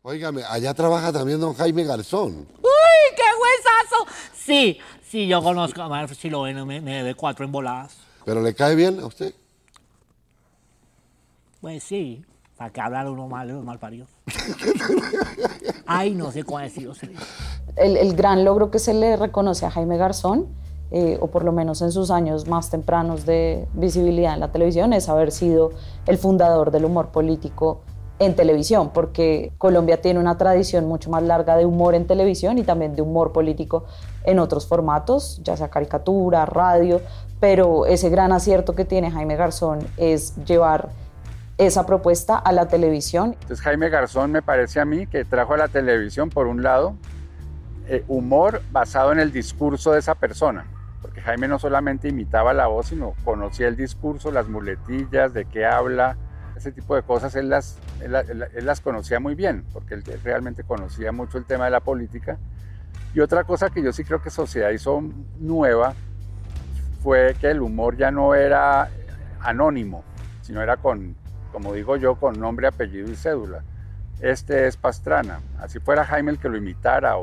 Óigame, allá trabaja también don Jaime Garzón. ¡Uy, qué huesazo! Sí, yo conozco, a ver si lo ven, me debe 4 emboladas. ¿Pero le cae bien a usted? Pues sí, para que hablar uno mal de los malparidos. Ay, no sé cuál decir. El gran logro que se le reconoce a Jaime Garzón, o por lo menos en sus años más tempranos de visibilidad en la televisión, es haber sido el fundador del humor político en televisión, porque Colombia tiene una tradición mucho más larga de humor en televisión y también de humor político en otros formatos, ya sea caricatura, radio, pero ese gran acierto que tiene Jaime Garzón es llevar esa propuesta a la televisión. Entonces Jaime Garzón me parece a mí que trajo a la televisión, por un lado, humor basado en el discurso de esa persona, porque Jaime no solamente imitaba la voz, sino conocía el discurso, las muletillas, de qué habla, ese tipo de cosas, él las conocía muy bien, porque él realmente conocía mucho el tema de la política. Y otra cosa que yo sí creo que Sociedad hizo nueva fue que el humor ya no era anónimo, sino era con, como digo yo, con nombre, apellido y cédula. Este es Pastrana, así fuera Jaime el que lo imitara,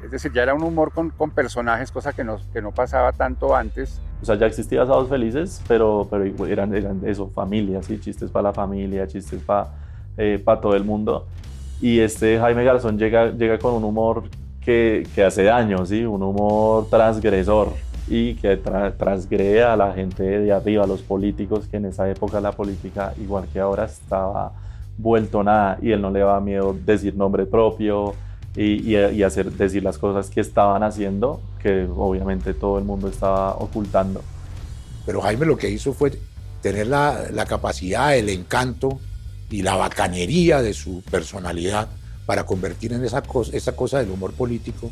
es decir, ya era un humor con personajes, cosa que no pasaba tanto antes. O sea, ya existía Sábados Felices, pero eran eso, familias, ¿sí? Chistes para la familia, chistes para todo el mundo. Y Jaime Garzón llega con un humor que hace daño, ¿sí? Un humor transgresor y que transgrede a la gente de arriba, a los políticos, que en esa época la política, igual que ahora, estaba vuelto nada y él no le daba miedo decir nombre propio y decir las cosas que estaban haciendo, que obviamente todo el mundo estaba ocultando. Pero Jaime lo que hizo fue tener la capacidad, el encanto y la bacanería de su personalidad para convertir en esa cosa del humor político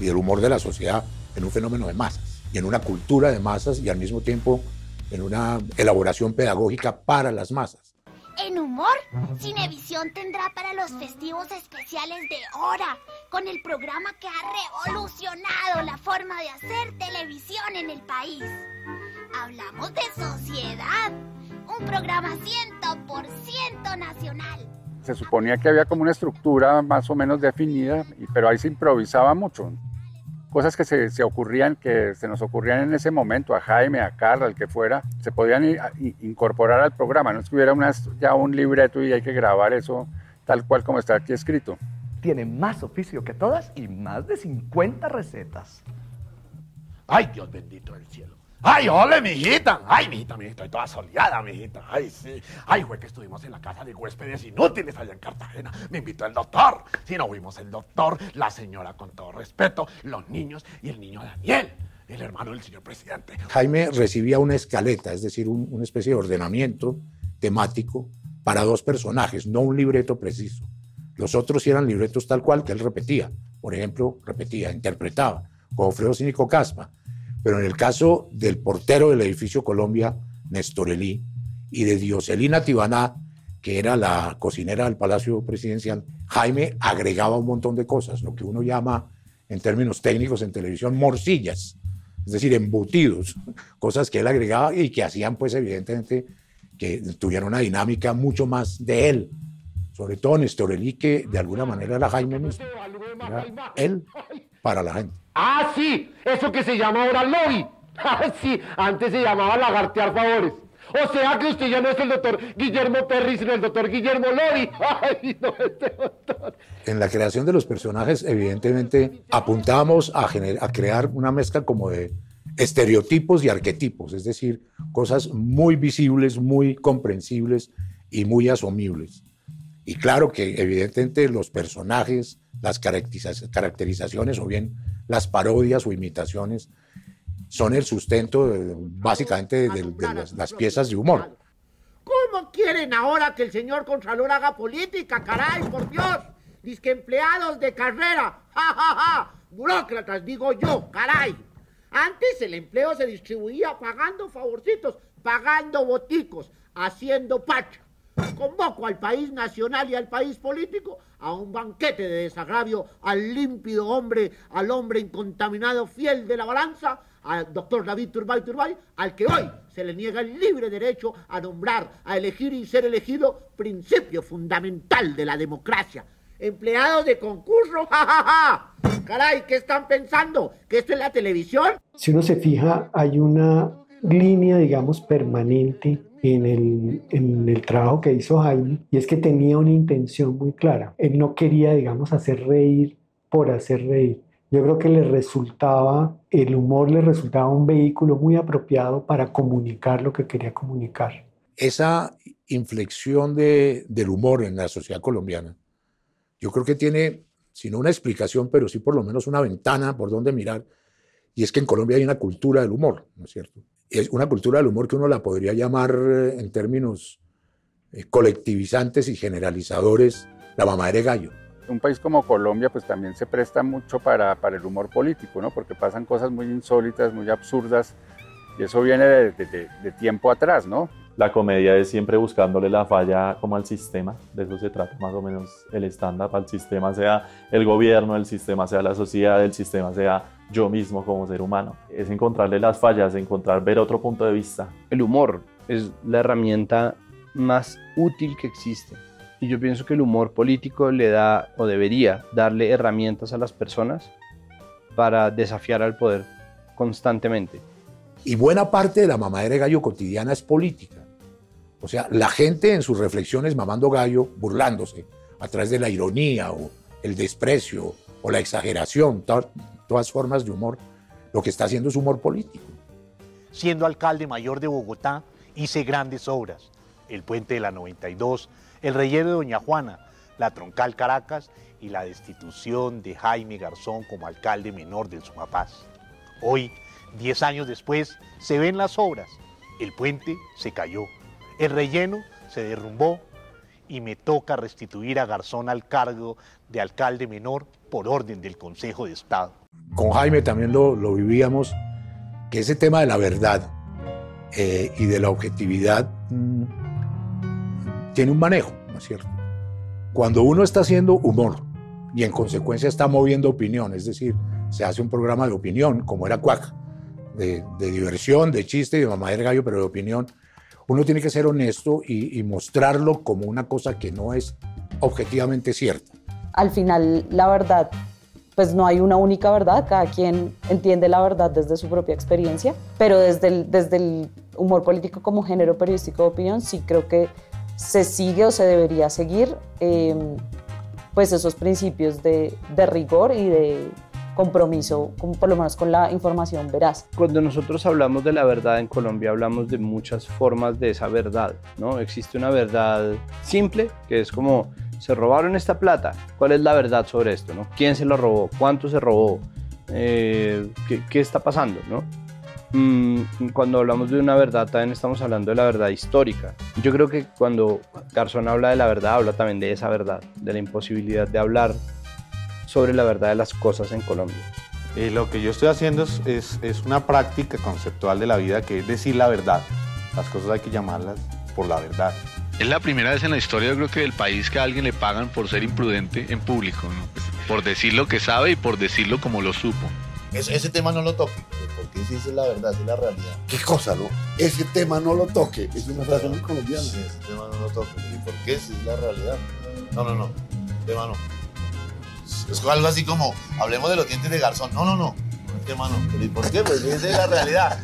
y del humor de la sociedad en un fenómeno de masas y en una cultura de masas y al mismo tiempo en una elaboración pedagógica para las masas. En humor, Cinevisión tendrá para los festivos especiales de Hora, con el programa que ha revolucionado la forma de hacer televisión en el país. Hablamos de Sociedad, un programa 100% nacional. Se suponía que había como una estructura más o menos definida, pero ahí se improvisaba mucho. Cosas que se ocurrían, que se nos ocurrían en ese momento, a Jaime, a Carla, al que fuera, se podían incorporar al programa. No es que hubiera ya un libreto y hay que grabar eso tal cual como está aquí escrito. Tiene más oficio que todas y más de 50 recetas. ¡Ay, Dios bendito del cielo! ¡Ay, ole, mijita! ¡Ay, mijita, estoy toda soleada, mijita! ¡Ay, sí! ¡Ay, fue que estuvimos en la casa de huéspedes inútiles allá en Cartagena! Me invitó el doctor. Si no fuimos el doctor, la señora con todo respeto, los niños y el niño Daniel, el hermano del señor presidente. Jaime recibía una escaleta, es decir, una especie de ordenamiento temático para dos personajes, no un libreto preciso. Los otros sí eran libretos tal cual que él repetía. Por ejemplo, interpretaba, como Fredo Cínico Caspa. Pero en el caso del portero del edificio Colombia, Néstor Elí, y de Dioselina Tibaná, que era la cocinera del Palacio Presidencial, Jaime agregaba un montón de cosas, lo que uno llama, en términos técnicos en televisión, morcillas, es decir, embutidos, cosas que él agregaba y que hacían, pues, evidentemente, que tuviera una dinámica mucho más de él. Sobre todo Néstor Elí, que de alguna manera era Jaime mismo, era él para la gente. ¡Ah, sí! Eso que se llama ahora lobby. ¡Ah, sí! Antes se llamaba lagartear favores. O sea que usted ya no es el doctor Guillermo Perry, sino el doctor Guillermo Lobby. ¡Ay, no, este doctor! En la creación de los personajes, evidentemente, apuntábamos a crear una mezcla como de estereotipos y arquetipos, es decir, cosas muy visibles, muy comprensibles y muy asumibles. Y claro que, evidentemente, los personajes, las caracterizaciones o bien las parodias o imitaciones son el sustento básicamente de las piezas de humor. ¿Cómo quieren ahora que el señor Contralor haga política? ¡Caray, por Dios! Disque empleados de carrera. ¡Ja, ja, ja! Burócratas, digo yo, caray. Antes el empleo se distribuía pagando favorcitos, pagando boticos, haciendo pacha. Convoco al país nacional y al país político a un banquete de desagravio al límpido hombre, al hombre incontaminado fiel de la balanza, al doctor David Turbay, al que hoy se le niega el libre derecho a nombrar, a elegir y ser elegido, principio fundamental de la democracia. Empleados de concurso, jajaja. Caray, ¿qué están pensando? ¿Que esto es la televisión? Si uno se fija, hay una línea, digamos, permanente en el trabajo que hizo Jaime, y es que tenía una intención muy clara. Él no quería, digamos, hacer reír por hacer reír. Yo creo que el humor le resultaba un vehículo muy apropiado para comunicar lo que quería comunicar. Esa inflexión del humor en la sociedad colombiana, yo creo que tiene, si no una explicación, pero sí por lo menos una ventana por donde mirar, y es que en Colombia hay una cultura del humor, ¿no es cierto? Es una cultura del humor que uno la podría llamar en términos colectivizantes y generalizadores, la mamadera de gallo. Un país como Colombia pues también se presta mucho para el humor político, ¿no? Porque pasan cosas muy insólitas, muy absurdas, y eso viene de tiempo atrás, ¿no? La comedia es siempre buscándole la falla como al sistema, de eso se trata más o menos el stand-up, al sistema, sea el gobierno, el sistema sea la sociedad, el sistema sea yo mismo como ser humano. Es encontrarle las fallas, ver otro punto de vista. El humor es la herramienta más útil que existe. Y yo pienso que el humor político le da, o debería darle, herramientas a las personas para desafiar al poder constantemente. Y buena parte de la mamadera de gallo cotidiana es política. O sea, la gente en sus reflexiones mamando gallo, burlándose, a través de la ironía o el desprecio o la exageración, todas formas de humor, lo que está haciendo es humor político. Siendo alcalde mayor de Bogotá, hice grandes obras. El puente de la 92, el relleno de Doña Juana, la troncal Caracas y la destitución de Jaime Garzón como alcalde menor del Sumapaz. Hoy, 10 años después, se ven las obras. El puente se cayó, el relleno se derrumbó y me toca restituir a Garzón al cargo de alcalde menor por orden del Consejo de Estado. Con Jaime también lo vivíamos, que ese tema de la verdad y de la objetividad tiene un manejo, ¿no es cierto? Cuando uno está haciendo humor y en consecuencia está moviendo opinión, es decir, se hace un programa de opinión, como era Cuac, de diversión, de chiste, de mamadera de gallo, pero de opinión, uno tiene que ser honesto y mostrarlo como una cosa que no es objetivamente cierta. Al final, la verdad, pues no hay una única verdad, cada quien entiende la verdad desde su propia experiencia, pero desde el humor político como género periodístico de opinión, sí creo que se sigue o se debería seguir pues esos principios de rigor y de compromiso, por lo menos con la información veraz. Cuando nosotros hablamos de la verdad en Colombia, hablamos de muchas formas de esa verdad, ¿no? Existe una verdad simple, que es como, se robaron esta plata, ¿cuál es la verdad sobre esto, ¿no? ¿Quién se lo robó? ¿Cuánto se robó? ¿Qué está pasando, ¿no? Cuando hablamos de una verdad, también estamos hablando de la verdad histórica. Yo creo que cuando Garzón habla de la verdad, habla también de esa verdad, de la imposibilidad de hablar sobre la verdad de las cosas en Colombia. Lo que yo estoy haciendo es una práctica conceptual de la vida, que es decir la verdad. Las cosas hay que llamarlas por la verdad. Es la primera vez en la historia, yo creo que del país, que a alguien le pagan por ser imprudente en público, ¿no? Por decir lo que sabe y por decirlo como lo supo. Ese tema no lo toque, porque si es la verdad, es la realidad. ¿Qué cosa, no? Ese tema no lo toque, es una frase muy colombiana. Sí, ese tema no lo toque. ¿Y por qué? Si es la realidad. No, tema no. Es algo así como, hablemos de los dientes de Garzón. No, el tema no. ¿Y por qué? Pues esa es la realidad.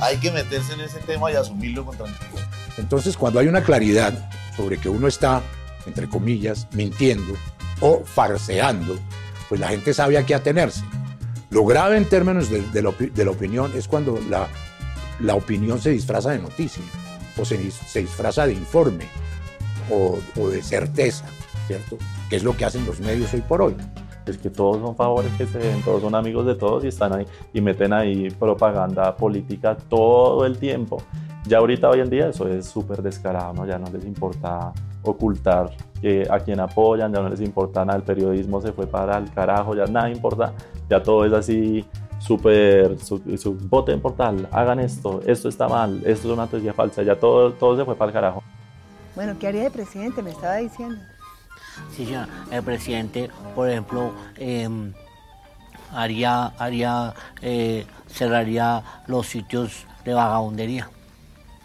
Hay que meterse en ese tema y asumirlo con tranquilidad. Entonces, cuando hay una claridad sobre que uno está, entre comillas, mintiendo o farseando, pues la gente sabe a qué atenerse. Lo grave en términos de la opinión es cuando la opinión se disfraza de noticia o se disfraza de informe o de certeza, ¿cierto? Que es lo que hacen los medios hoy por hoy. Es que todos son favores que se den, todos son amigos de todos y están ahí y meten ahí propaganda política todo el tiempo. Ya ahorita, hoy en día, eso es súper descarado, ¿no? Ya no les importa ocultar a quien apoyan, ya no les importa nada, el periodismo se fue para el carajo, ya nada importa, ya todo es así súper, voten por tal, hagan esto está mal, esto es una teoría falsa, ya todo se fue para el carajo. Bueno, ¿qué haría de presidente? Me estaba diciendo. Sí, señora, el presidente, por ejemplo, cerraría los sitios de vagabundería.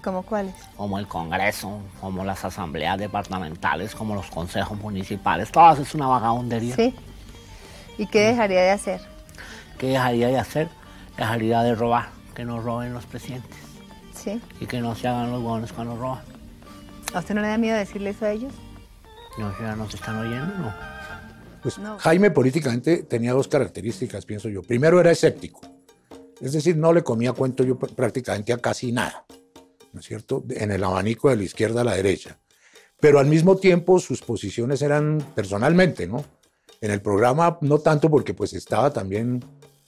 ¿Cómo cuáles? Como el Congreso, como las asambleas departamentales, como los consejos municipales, todo eso es una vagabundería. Sí. ¿Y qué dejaría de hacer? ¿Qué dejaría de hacer? Dejaría de robar, que no roben los presidentes. Sí. Y que no se hagan los buenos cuando roban. ¿A usted no le da miedo decirle eso a ellos? No, ya nos están oyendo, ¿no? Pues No. Jaime políticamente tenía dos características, pienso yo. Primero, era escéptico. Es decir, no le comía cuento yo prácticamente a casi nada, ¿no es cierto? En el abanico de la izquierda a la derecha. Pero al mismo tiempo sus posiciones eran personalmente, ¿no? En el programa no tanto porque pues estaba también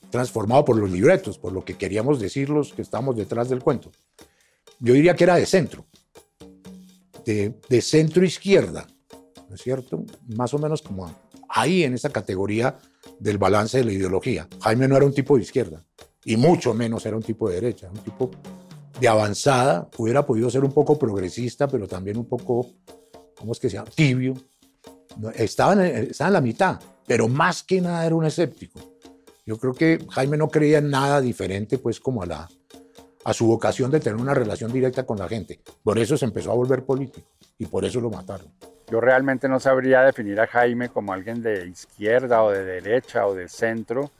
transformado por los libretos, por lo que queríamos decir los que estábamos detrás del cuento. Yo diría que era de centro, de centro izquierda, ¿no es cierto? Más o menos como ahí en esa categoría del balance de la ideología. Jaime no era un tipo de izquierda, y mucho menos era un tipo de derecha, un tipo de avanzada, hubiera podido ser un poco progresista, pero también un poco, ¿cómo es que se llama? Tibio. Estaba en la mitad, pero más que nada era un escéptico. Yo creo que Jaime no creía en nada diferente, pues, como a su vocación de tener una relación directa con la gente. Por eso se empezó a volver político y por eso lo mataron. Yo realmente no sabría definir a Jaime como alguien de izquierda o de derecha o de centro,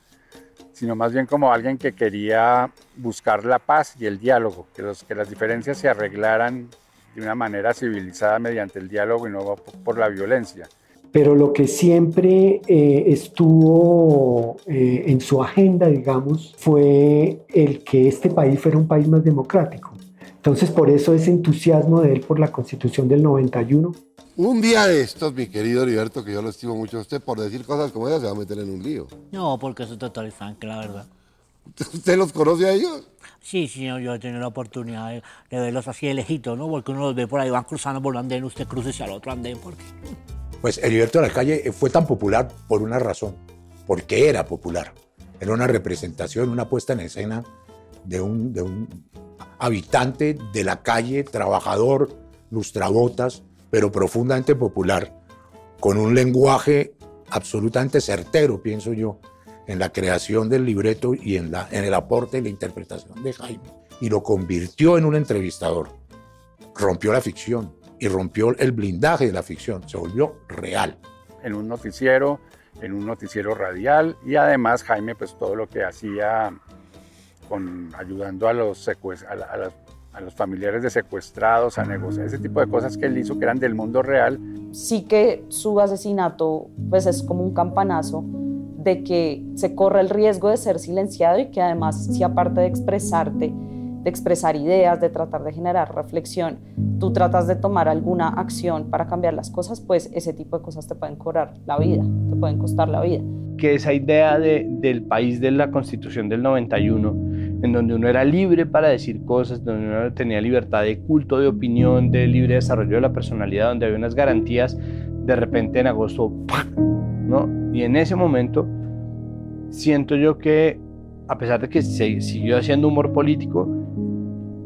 sino más bien como alguien que quería buscar la paz y el diálogo, que las diferencias se arreglaran de una manera civilizada mediante el diálogo y no por la violencia. Pero lo que siempre estuvo en su agenda, digamos, fue el que este país fuera un país más democrático. Entonces, por eso ese entusiasmo de él por la Constitución del 91. Un día de estos, mi querido Heriberto, que yo lo estimo mucho a usted, por decir cosas como esas se va a meter en un lío. No, porque soy total fan, que la verdad. ¿Usted los conoce a ellos? Sí, señor, yo he tenido la oportunidad de verlos así de lejito, ¿no? Porque uno los ve por ahí, van cruzando por un andén, usted cruce al otro andén, porque... Pues Heriberto de la Calle fue tan popular por una razón, porque era popular. Era una representación, una puesta en escena de un habitante de la calle, trabajador, lustrabotas, pero profundamente popular, con un lenguaje absolutamente certero, pienso yo, en la creación del libreto y en el aporte y la interpretación de Jaime. Y lo convirtió en un entrevistador. Rompió la ficción y rompió el blindaje de la ficción. Se volvió real. En un noticiero radial, y además Jaime, pues todo lo que hacía ayudando a los familiares de secuestrados a negociar, ese tipo de cosas que él hizo que eran del mundo real. Sí que su asesinato pues es como un campanazo de que se corre el riesgo de ser silenciado y que además, si aparte de expresarte, de expresar ideas, de tratar de generar reflexión, tú tratas de tomar alguna acción para cambiar las cosas, pues ese tipo de cosas te pueden cobrar la vida, te pueden costar la vida. Que esa idea del país de la Constitución del 91, en donde uno era libre para decir cosas, donde uno tenía libertad de culto, de opinión, de libre desarrollo de la personalidad, donde había unas garantías, de repente en agosto, ¿no? Y en ese momento siento yo que, a pesar de que se siguió haciendo humor político,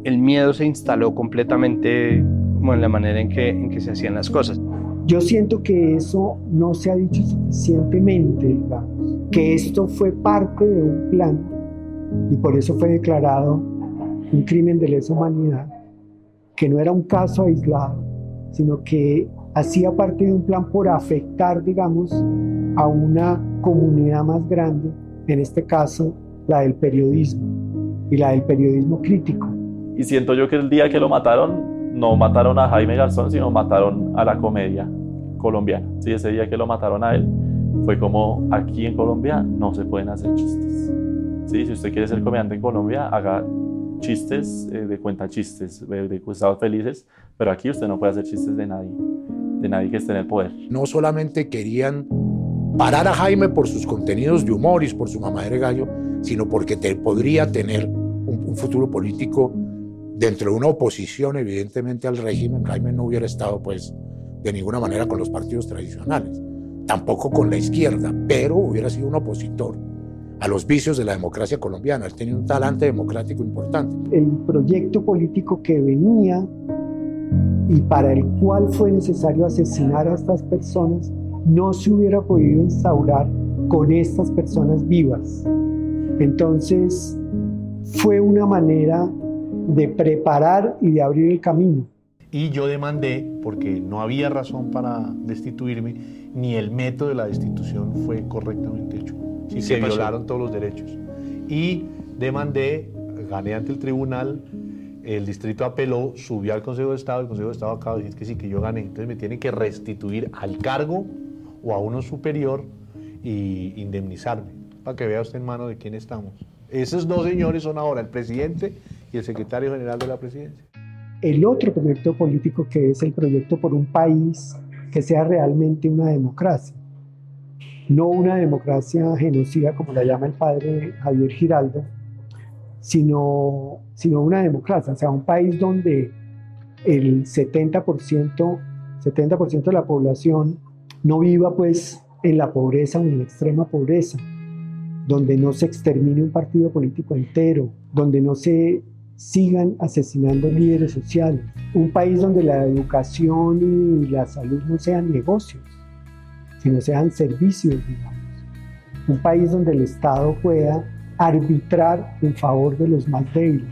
el miedo se instaló completamente como en la manera en que se hacían las cosas. Yo siento que eso no se ha dicho suficientemente, digamos, que esto fue parte de un plan y por eso fue declarado un crimen de lesa humanidad, que no era un caso aislado, sino que hacía parte de un plan por afectar, digamos, a una comunidad más grande, en este caso la del periodismo y la del periodismo crítico. Y siento yo que el día que lo mataron, no mataron a Jaime Garzón, sino mataron a la comedia colombiana. Sí, ese día que lo mataron a él, fue como, aquí en Colombia no se pueden hacer chistes. Sí, si usted quiere ser comediante en Colombia, haga chistes de cuentachistes, de estados felices, pero aquí usted no puede hacer chistes de nadie que esté en el poder. No solamente querían parar a Jaime por sus contenidos de humor y por su mamadera de gallo, sino porque podría tener un futuro político dentro de una oposición evidentemente al régimen. Jaime no hubiera estado pues de ninguna manera con los partidos tradicionales, tampoco con la izquierda, pero hubiera sido un opositor a los vicios de la democracia colombiana. Él tenía un talante democrático importante. El proyecto político que venía y para el cual fue necesario asesinar a estas personas no se hubiera podido instaurar con estas personas vivas. Entonces fue una manera de preparar y de abrir el camino. Y yo demandé, porque no había razón para destituirme, ni el método de la destitución fue correctamente hecho. Sí, se violaron todos los derechos. Y demandé, gané ante el tribunal, el distrito apeló, subió al Consejo de Estado, el Consejo de Estado acaba de decir que sí, que yo gané. Entonces me tienen que restituir al cargo o a uno superior y indemnizarme, para que vea usted en mano de quién estamos. Esos dos señores son ahora el presidente y el secretario general de la presidencia. El otro proyecto político, que es el proyecto por un país que sea realmente una democracia. No una democracia genocida, como la llama el padre Javier Giraldo, sino una democracia, o sea, un país donde el 70% de la población no viva pues en la pobreza o en la extrema pobreza, donde no se extermine un partido político entero, donde no se sigan asesinando líderes sociales, un país donde la educación y la salud no sean negocios, sino sean servicios, digamos, un país donde el Estado pueda arbitrar en favor de los más débiles.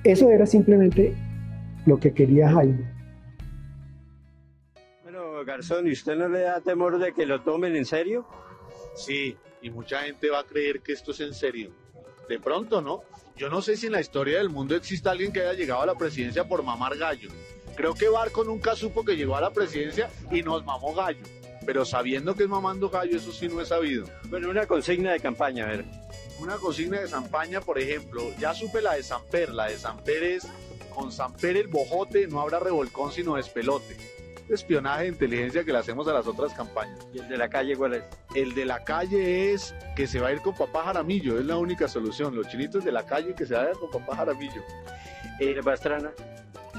Eso era simplemente lo que quería Jaime. Bueno, Garzón, ¿y usted no le da temor de que lo tomen en serio? Sí, y mucha gente va a creer que esto es en serio. De pronto, ¿no? Yo no sé si en la historia del mundo existe alguien que haya llegado a la presidencia por mamar gallo. Creo que Barco nunca supo que llegó a la presidencia y nos mamó gallo. Pero sabiendo que es mamando gallo, eso sí no he sabido. Bueno, una consigna de campaña, a ver. Una consigna de campaña, por ejemplo, ya supe la de Samper. La de Samper es, con Samper el bojote no habrá revolcón sino despelote. Espionaje de inteligencia que le hacemos a las otras campañas. ¿Y el de la calle cuál es? El de la calle es que se va a ir con papá Jaramillo, es la única solución. Los chinitos de la calle que se vayan con papá Jaramillo. ¿El de Pastrana?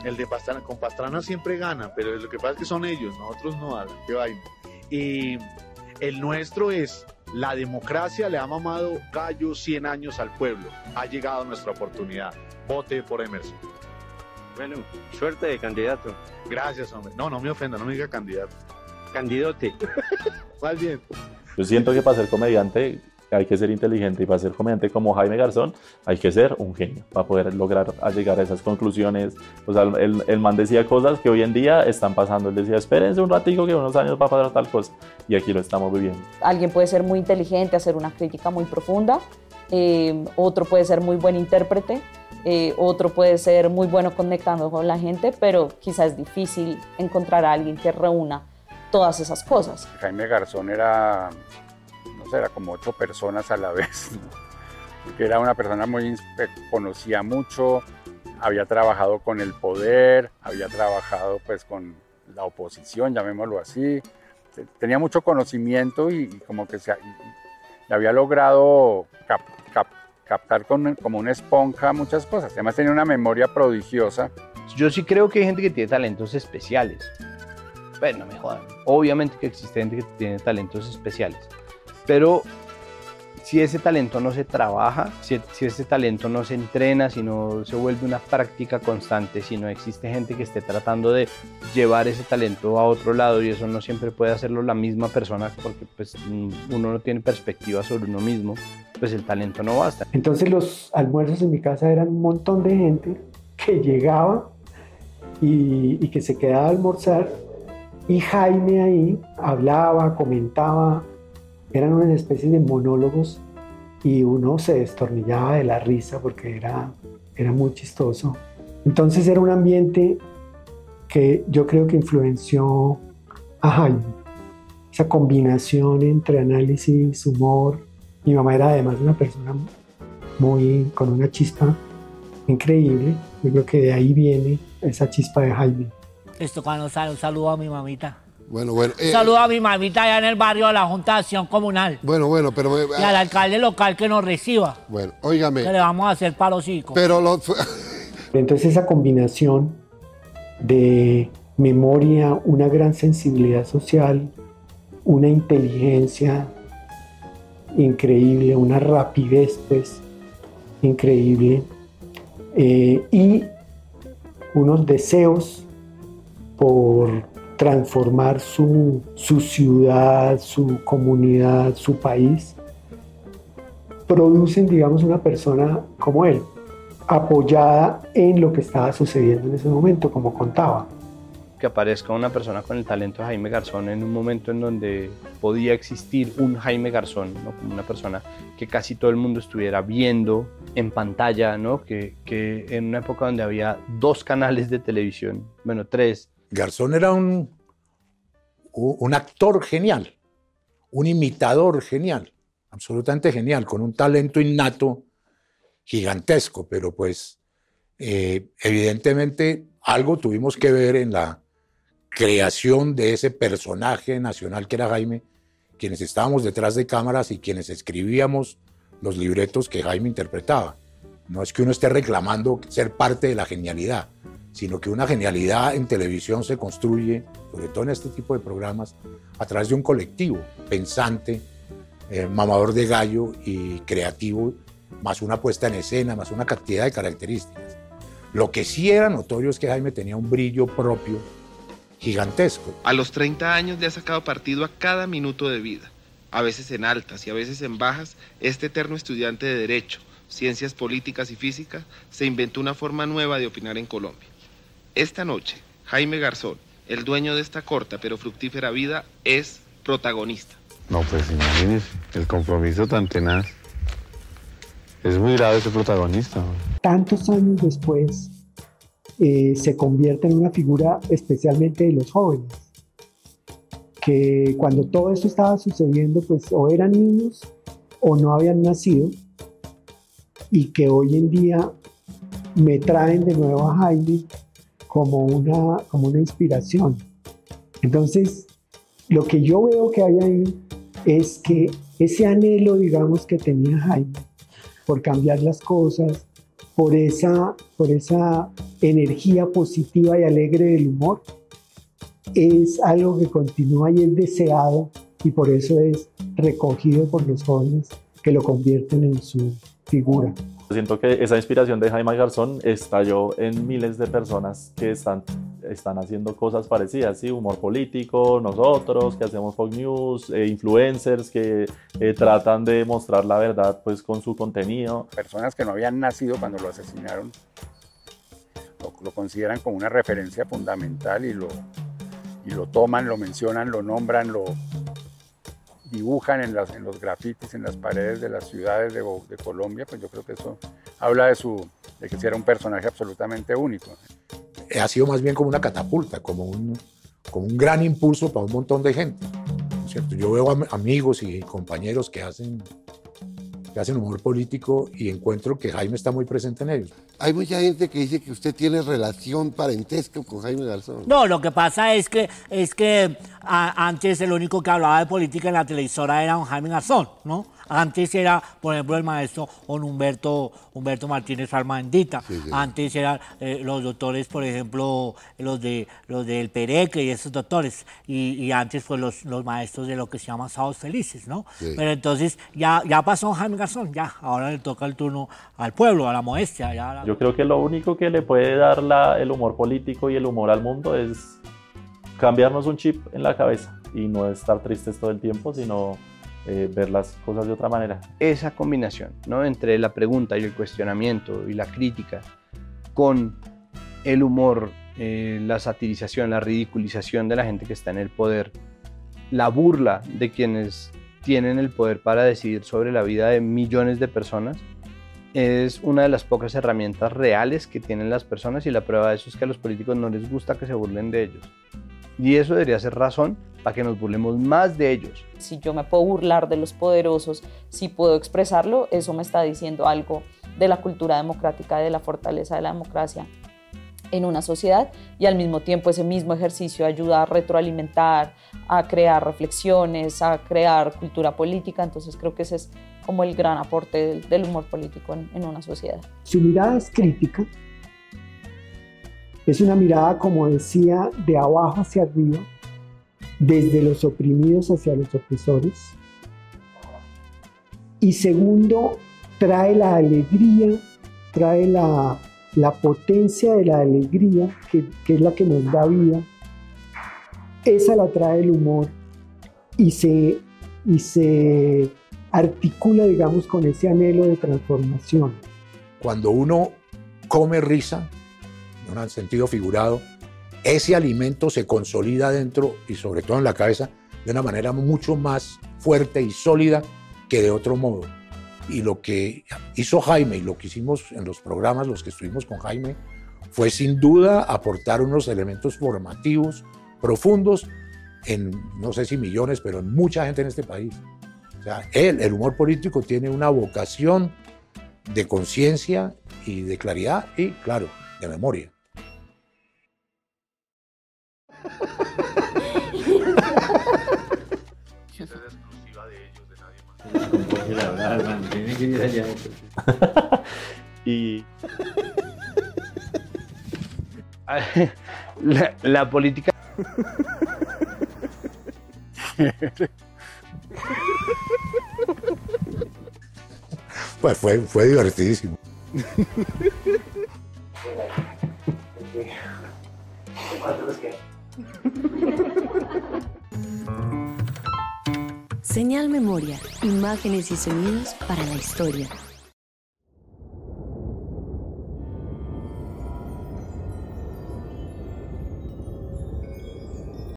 El de Pastrana, con Pastrana siempre gana, pero lo que pasa es que son ellos, nosotros no, qué vaina. Y el nuestro es, la democracia le ha mamado gallo 100 años al pueblo. Ha llegado nuestra oportunidad. Vote por Emerson. Bueno, suerte de candidato. Gracias, hombre. No me ofenda, no me diga candidato. Candidote. Más bien. Yo siento que para ser comediante hay que ser inteligente, y para ser comediante como Jaime Garzón hay que ser un genio para poder lograr llegar a esas conclusiones. O sea, el man decía cosas que hoy en día están pasando. Él decía, espérense un ratico que unos años va a pasar tal cosa, y aquí lo estamos viviendo. Alguien puede ser muy inteligente, hacer una crítica muy profunda, otro puede ser muy buen intérprete, otro puede ser muy bueno conectando con la gente, pero quizás es difícil encontrar a alguien que reúna todas esas cosas. Jaime Garzón era, no sé, era como 8 personas a la vez, ¿no? Porque era una persona muy, conocía mucho, había trabajado con el poder, había trabajado pues con la oposición, llamémoslo así, tenía mucho conocimiento y como que había logrado captar como una esponja muchas cosas. Además tenía una memoria prodigiosa. Yo sí creo que hay gente que tiene talentos especiales. Bueno, no me jodan. Obviamente que existe gente que tiene talentos especiales. Pero si ese talento no se trabaja, si ese talento no se entrena, si no se vuelve una práctica constante, si no existe gente que esté tratando de llevar ese talento a otro lado, y eso no siempre puede hacerlo la misma persona, porque pues uno no tiene perspectiva sobre uno mismo, pues el talento no basta. Entonces los almuerzos en mi casa eran un montón de gente que llegaba y que se quedaba a almorzar, y Jaime ahí hablaba, comentaba. Eran unas especies de monólogos y uno se destornillaba de la risa porque era muy chistoso. Entonces era un ambiente que yo creo que influenció a Jaime. Esa combinación entre análisis, humor. Mi mamá era además una persona con una chispa increíble. Yo creo que de ahí viene esa chispa de Jaime. Esto cuando sale, un saludo a mi mamita. Bueno. Un saludo a mi mamita allá en el barrio de la Junta de Acción Comunal. Pero... y al alcalde local que nos reciba. Bueno, óigame. Que le vamos a hacer parocico. Entonces esa combinación de memoria, una gran sensibilidad social, una inteligencia increíble, una rapidez pues increíble, y unos deseos por transformar su ciudad, su comunidad, su país, producen, digamos, una persona como él. apoyada en lo que estaba sucediendo en ese momento, como contaba. Que aparezca una persona con el talento de Jaime Garzón en un momento en donde podía existir un Jaime Garzón, ¿no? Como una persona que casi todo el mundo estuviera viendo en pantalla, ¿no? Que en una época donde había 2 canales de televisión, bueno, 3. Garzón era un actor genial, un imitador genial, absolutamente genial, con un talento innato gigantesco, pero pues evidentemente algo tuvimos que ver en la creación de ese personaje nacional que era Jaime, quienes estábamos detrás de cámaras y quienes escribíamos los libretos que Jaime interpretaba. No es que uno esté reclamando ser parte de la genialidad, sino que una genialidad en televisión se construye, sobre todo en este tipo de programas, a través de un colectivo pensante, mamador de gallo y creativo, más una puesta en escena, más una cantidad de características. Lo que sí era notorio es que Jaime tenía un brillo propio gigantesco. A los 30 años le ha sacado partido a cada minuto de vida, a veces en altas y a veces en bajas. Este eterno estudiante de Derecho, Ciencias Políticas y Física se inventó una forma nueva de opinar en Colombia. Esta noche, Jaime Garzón, el dueño de esta corta pero fructífera vida, es protagonista. No, pues imagínese, el compromiso tan tenaz. Es muy grave ese protagonista. Tantos años después, se convierte en una figura especialmente de los jóvenes, que cuando todo esto estaba sucediendo, pues o eran niños o no habían nacido, y que hoy en día me traen de nuevo a Jaime como una inspiración. Entonces, lo que yo veo que hay ahí es que ese anhelo, digamos, que tenía Jaime por cambiar las cosas, por esa energía positiva y alegre del humor, es algo que continúa y es deseado, y por eso es recogido por los jóvenes que lo convierten en su figura. Siento que esa inspiración de Jaime Garzón estalló en miles de personas que están haciendo cosas parecidas, ¿sí? Humor político, nosotros que hacemos Fox News, influencers que tratan de mostrar la verdad pues con su contenido. Personas que no habían nacido cuando lo asesinaron lo consideran como una referencia fundamental y lo toman, lo mencionan, lo nombran, lo dibujan en los grafitis, en las paredes de las ciudades de Colombia. Pues yo creo que eso habla de que sí era un personaje absolutamente único. Ha sido más bien como una catapulta, como un gran impulso para un montón de gente, ¿no es cierto? Yo veo amigos y compañeros que hacen humor político y encuentro que Jaime está muy presente en ellos. Hay mucha gente que dice que usted tiene relación parentesca con Jaime Garzón. No, lo que pasa es que antes el único que hablaba de política en la televisora era don Jaime Garzón, ¿no? Antes era, por ejemplo, el maestro don Humberto Martínez Almandita. Sí. Antes eran los doctores, por ejemplo, los del Pereque y esos doctores. Y antes pues los maestros de lo que se llama Sábados Felices, ¿no? Sí. Pero entonces ya pasó Jaime Garzón, ya. Ahora le toca el turno al pueblo, a la modestia. Yo creo que lo único que le puede dar el humor político y el humor al mundo es cambiarnos un chip en la cabeza y no estar tristes todo el tiempo, sino ver las cosas de otra manera. Esa combinación, ¿no? Entre la pregunta y el cuestionamiento y la crítica con el humor, la satirización, la ridiculización de la gente que está en el poder, la burla de quienes tienen el poder para decidir sobre la vida de millones de personas, es una de las pocas herramientas reales que tienen las personas, y la prueba de eso es que a los políticos no les gusta que se burlen de ellos. Y eso debería ser razón para que nos burlemos más de ellos. Si yo me puedo burlar de los poderosos, si puedo expresarlo, eso me está diciendo algo de la cultura democrática, de la fortaleza de la democracia en una sociedad, y al mismo tiempo ese mismo ejercicio ayuda a retroalimentar, a crear reflexiones, a crear cultura política. Entonces creo que ese es como el gran aporte del humor político en una sociedad. Su mirada es crítica, es una mirada, como decía, de abajo hacia arriba, desde los oprimidos hacia los opresores. Y segundo, trae la alegría, trae la potencia de la alegría, que es la que nos da vida. Esa la trae el humor y se articula, digamos, con ese anhelo de transformación. Cuando uno come risa, en un sentido figurado, ese alimento se consolida dentro y sobre todo en la cabeza de una manera mucho más fuerte y sólida que de otro modo. Y lo que hizo Jaime y lo que hicimos en los programas, los que estuvimos con Jaime, fue sin duda aportar unos elementos formativos profundos en, no sé si millones, pero en mucha gente en este país. O sea, el humor político tiene una vocación de conciencia y de claridad y, claro, de memoria. Y la política. Pues fue divertidísimo. Señal Memoria, imágenes y sonidos para la historia.